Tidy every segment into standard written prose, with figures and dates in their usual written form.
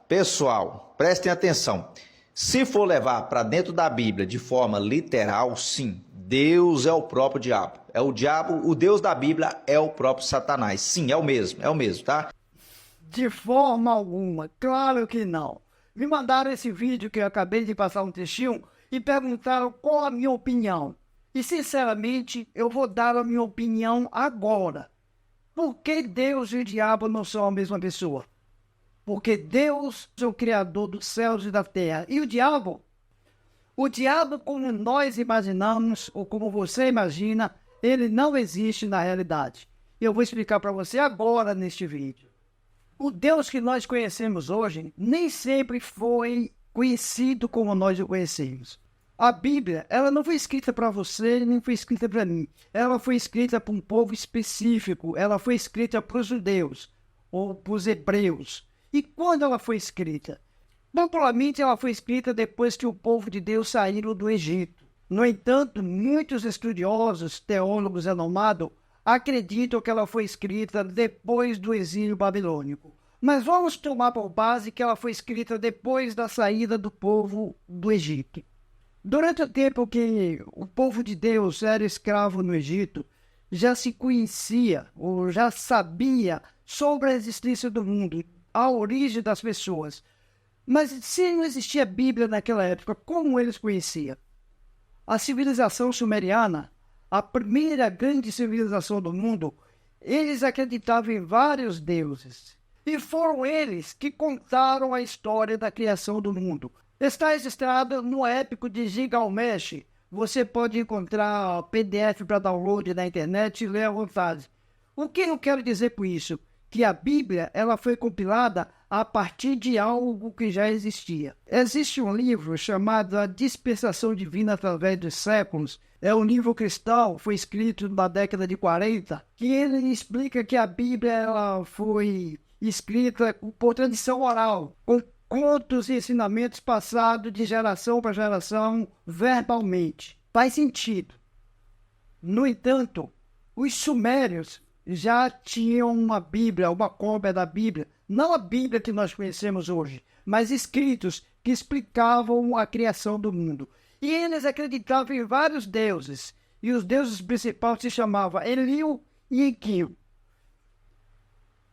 Pessoal, prestem atenção. Se for levar para dentro da Bíblia de forma literal, sim, Deus é o próprio diabo. É o diabo, o Deus da Bíblia é o próprio Satanás. Sim, é o mesmo, tá? De forma alguma, claro que não. Me mandaram esse vídeo que eu acabei de passar um trechinho e perguntaram qual a minha opinião. E sinceramente, eu vou dar a minha opinião agora. Por que Deus e o diabo não são a mesma pessoa? Porque Deus é o Criador dos céus e da terra. E o diabo? O diabo, como nós imaginamos, ou como você imagina, ele não existe na realidade. Eu vou explicar para você agora neste vídeo. O Deus que nós conhecemos hoje nem sempre foi conhecido como nós o conhecemos. A Bíblia, ela não foi escrita para você, nem foi escrita para mim. Ela foi escrita para um povo específico. Ela foi escrita para os judeus, ou para os hebreus. E quando ela foi escrita? Popularmente, ela foi escrita depois que o povo de Deus saiu do Egito. No entanto, muitos estudiosos, teólogos renomados, acreditam que ela foi escrita depois do exílio babilônico. Mas vamos tomar por base que ela foi escrita depois da saída do povo do Egito. Durante o tempo que o povo de Deus era escravo no Egito, já se conhecia ou já sabia sobre a existência do mundo, a origem das pessoas. Mas se não existia Bíblia naquela época, como eles conheciam? A civilização sumeriana, a primeira grande civilização do mundo, eles acreditavam em vários deuses. E foram eles que contaram a história da criação do mundo. Está registrado no épico de Gilgamesh. Você pode encontrar PDF para download na internet e ler à vontade. O que eu quero dizer com isso? Que a Bíblia ela foi compilada a partir de algo que já existia. Existe um livro chamado A Dispensação Divina através dos Séculos. É um livro cristão, foi escrito na década de 40, que ele explica que a Bíblia ela foi escrita por tradição oral, com contos e ensinamentos passados de geração para geração verbalmente. Faz sentido. No entanto, os sumérios já tinham uma Bíblia, uma cópia da Bíblia, não a Bíblia que nós conhecemos hoje, mas escritos que explicavam a criação do mundo. E eles acreditavam em vários deuses, e os deuses principais se chamavam Enlil e Enkidu.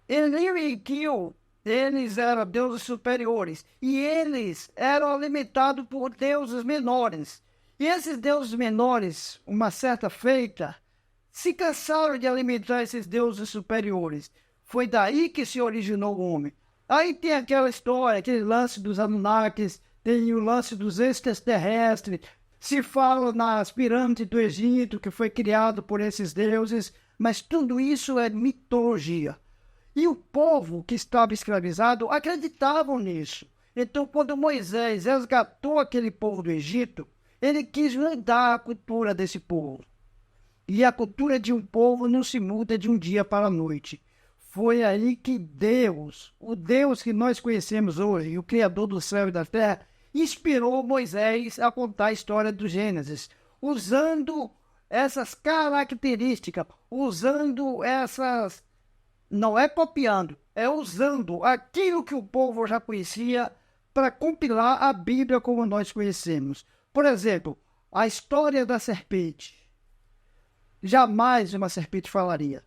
Enlil e Enkidu, eles eram deuses superiores, e eles eram alimentados por deuses menores. E esses deuses menores, uma certa feita, se cansaram de alimentar esses deuses superiores. Foi daí que se originou o homem. Aí tem aquela história, aquele lance dos Anunnakis, tem o lance dos extraterrestres. Se fala nas pirâmides do Egito, que foi criado por esses deuses, mas tudo isso é mitologia. E o povo que estava escravizado acreditavam nisso. Então, quando Moisés resgatou aquele povo do Egito, ele quis mudar a cultura desse povo. E a cultura de um povo não se muda de um dia para a noite. Foi aí que Deus, o Deus que nós conhecemos hoje, o Criador do céu e da terra, inspirou Moisés a contar a história do Gênesis, usando essas características, usando essas... Não é copiando, é usando aquilo que o povo já conhecia para compilar a Bíblia como nós conhecemos. Por exemplo, a história da serpente. Jamais uma serpente falaria.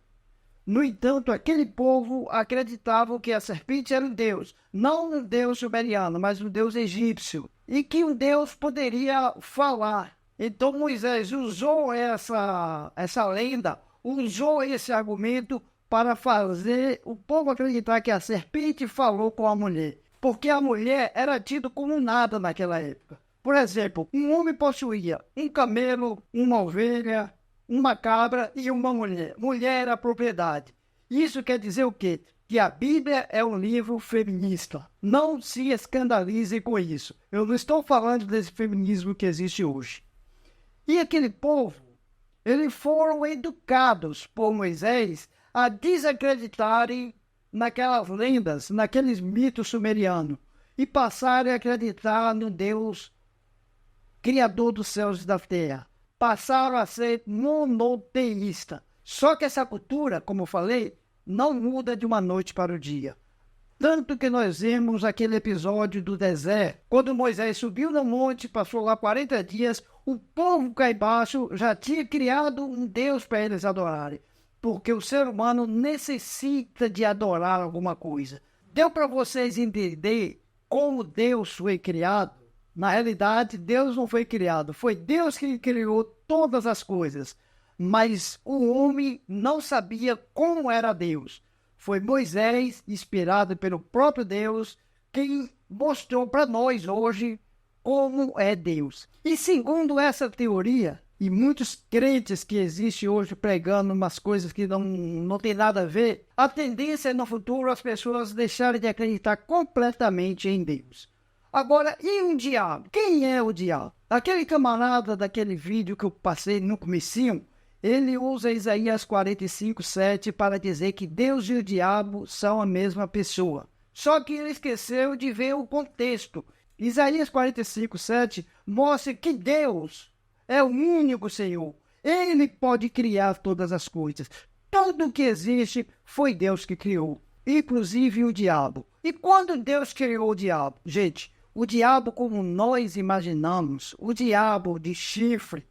No entanto, aquele povo acreditava que a serpente era um deus, não um deus sumeriano, mas um deus egípcio, e que um deus poderia falar. Então Moisés usou essa lenda, usou esse argumento para fazer o povo acreditar que a serpente falou com a mulher, porque a mulher era tida como nada naquela época. Por exemplo, um homem possuía um camelo, uma ovelha, uma cabra e uma mulher. Mulher era propriedade. Isso quer dizer o quê? Que a Bíblia é um livro feminista. Não se escandalize com isso. Eu não estou falando desse feminismo que existe hoje. E aquele povo, eles foram educados por Moisés a desacreditarem naquelas lendas, naqueles mitos sumerianos, e passarem a acreditar no Deus Criador dos céus e da terra. Passaram a ser monoteísta. Só que essa cultura, como eu falei, não muda de uma noite para o dia. Tanto que nós vemos aquele episódio do deserto, quando Moisés subiu no monte, passou lá 40 dias, o povo cá embaixo já tinha criado um Deus para eles adorarem. Porque o ser humano necessita de adorar alguma coisa. Deu para vocês entender como Deus foi criado? Na realidade, Deus não foi criado. Foi Deus que criou todas as coisas. Mas o homem não sabia como era Deus. Foi Moisés, inspirado pelo próprio Deus, quem mostrou para nós hoje como é Deus. E segundo essa teoria, e muitos crentes que existem hoje pregando umas coisas que não tem nada a ver, a tendência é no futuro as pessoas deixarem de acreditar completamente em Deus. Agora, e o diabo? Quem é o diabo? Aquele camarada daquele vídeo que eu passei no comecinho, ele usa Isaías 45:7 para dizer que Deus e o diabo são a mesma pessoa. Só que ele esqueceu de ver o contexto. Isaías 45:7 mostra que Deus é o único Senhor. Ele pode criar todas as coisas. Tudo que existe foi Deus que criou, inclusive o diabo. E quando Deus criou o diabo? Gente, o diabo como nós imaginamos, o diabo de chifre,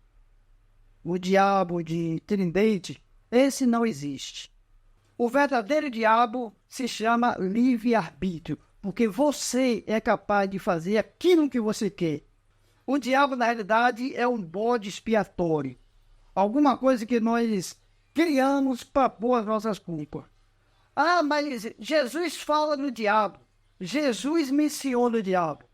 o diabo de tridente, esse não existe. O verdadeiro diabo se chama livre-arbítrio, porque você é capaz de fazer aquilo que você quer. O diabo, na realidade, é um bode expiatório. Alguma coisa que nós criamos para pôr as nossas culpas. Ah, mas Jesus fala do diabo. Jesus menciona o diabo.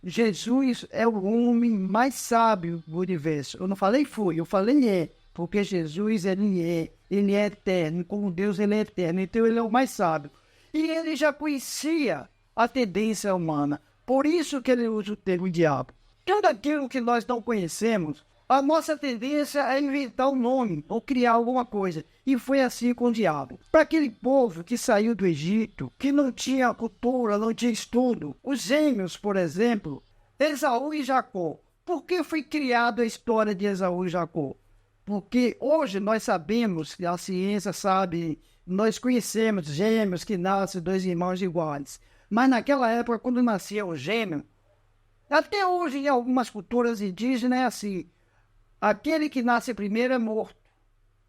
Jesus é o homem mais sábio do universo. Eu não falei foi, eu falei é. Porque Jesus, ele é eterno. Como Deus, ele é eterno. Então, ele é o mais sábio. E ele já conhecia a tendência humana. Por isso que ele usa o termo diabo. Tudo aquilo que nós não conhecemos, a nossa tendência é inventar um nome ou criar alguma coisa. E foi assim com o diabo. Para aquele povo que saiu do Egito, que não tinha cultura, não tinha estudo, os gêmeos, por exemplo, Esaú e Jacó. Por que foi criada a história de Esaú e Jacó? Porque hoje nós sabemos, a ciência sabe, nós conhecemos gêmeos que nascem dois irmãos iguais. Mas naquela época, quando nascia o gêmeo, até hoje em algumas culturas indígenas é assim, aquele que nasce primeiro é morto,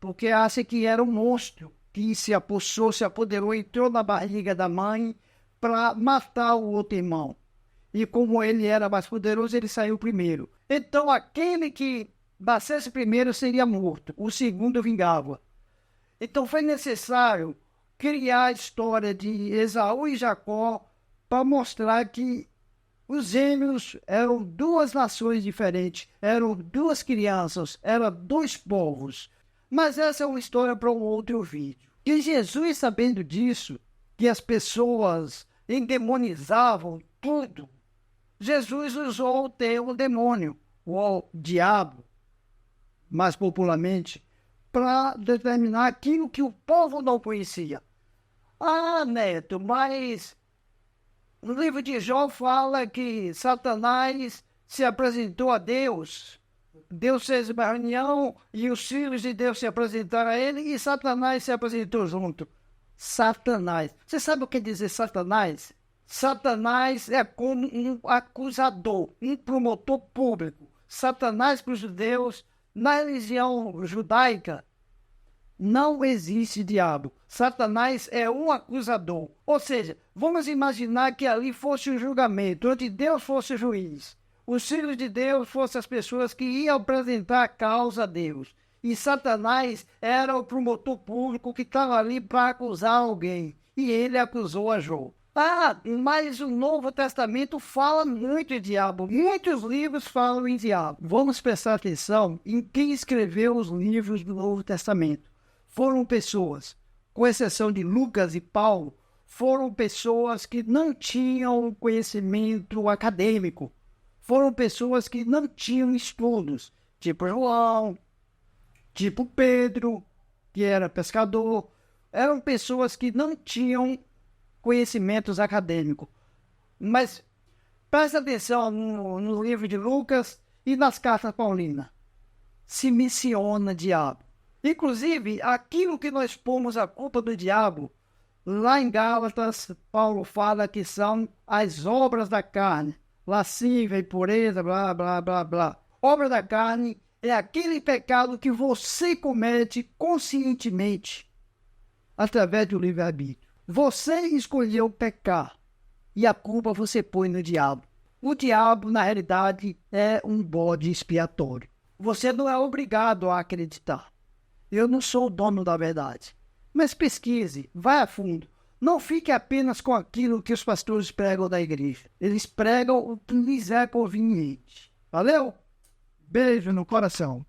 porque acha que era um monstro que se apoderou, entrou na barriga da mãe para matar o outro irmão. E como ele era mais poderoso, ele saiu primeiro. Então aquele que nascesse primeiro seria morto, o segundo vingava. Então foi necessário criar a história de Esaú e Jacó para mostrar que os gêmeos eram duas nações diferentes, eram duas crianças, eram dois povos. Mas essa é uma história para um outro vídeo. E Jesus, sabendo disso, que as pessoas endemonizavam tudo, Jesus usou o termo demônio, ou diabo, mais popularmente, para determinar aquilo que o povo não conhecia. Ah, Neto, mas no livro de Jó fala que Satanás se apresentou a Deus. Deus fez uma reunião e os filhos de Deus se apresentaram a ele e Satanás se apresentou junto. Satanás. Você sabe o que quer dizer Satanás? Satanás é como um acusador, um promotor público. Satanás para os judeus, na religião judaica, não existe diabo. Satanás é um acusador. Ou seja, vamos imaginar que ali fosse um julgamento, onde Deus fosse o juiz. Os filhos de Deus fossem as pessoas que iam apresentar a causa a Deus. E Satanás era o promotor público que estava ali para acusar alguém. E ele acusou a Jó. Ah, mas o Novo Testamento fala muito em diabo. Muitos livros falam em diabo. Vamos prestar atenção em quem escreveu os livros do Novo Testamento. Foram pessoas, com exceção de Lucas e Paulo, foram pessoas que não tinham conhecimento acadêmico. Foram pessoas que não tinham estudos, tipo João, tipo Pedro, que era pescador. Eram pessoas que não tinham conhecimentos acadêmicos. Mas presta atenção no livro de Lucas e nas cartas paulinas. Se menciona diabo. Inclusive, aquilo que nós pomos a culpa do diabo, Lá em Gálatas, Paulo fala que são as obras da carne, lascívia, impureza, blá, blá, blá, blá. Obra da carne é aquele pecado que você comete conscientemente, através do livre-arbítrio. Você escolheu pecar e a culpa você põe no diabo. O diabo, na realidade, é um bode expiatório. Você não é obrigado a acreditar. Eu não sou o dono da verdade. Mas pesquise, vai a fundo. Não fique apenas com aquilo que os pastores pregam da igreja. Eles pregam o que lhes é conveniente. Valeu? Beijo no coração.